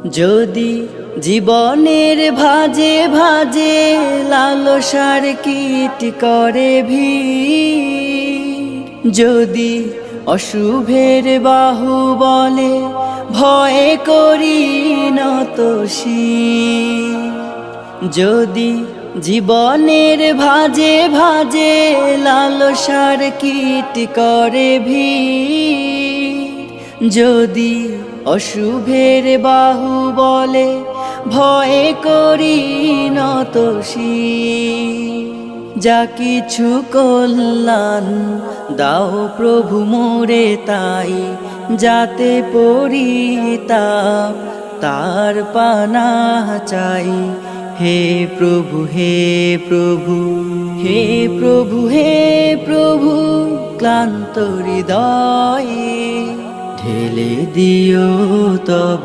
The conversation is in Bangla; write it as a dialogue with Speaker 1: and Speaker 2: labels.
Speaker 1: যদি জীবনের ভাজে ভাজে লালসার কীট করে ভিড়, যদি অশুভের বাহু বলে ভয় করি নত শির, যদি জীবনের ভাজে ভাজে লালসার কীট করে ভিড়, যদি অশুভের বাহু বলে ভয় করি নত শির, যা কিছু কল্যাণ দাও প্রভু মোরে তাই, যাতে পরিতাপ তার পানাহ চাই। হে প্রভু হে প্রভু হে প্রভু হে প্রভু, ক্লান্ত হৃদয়ে ঢেলে দিও তব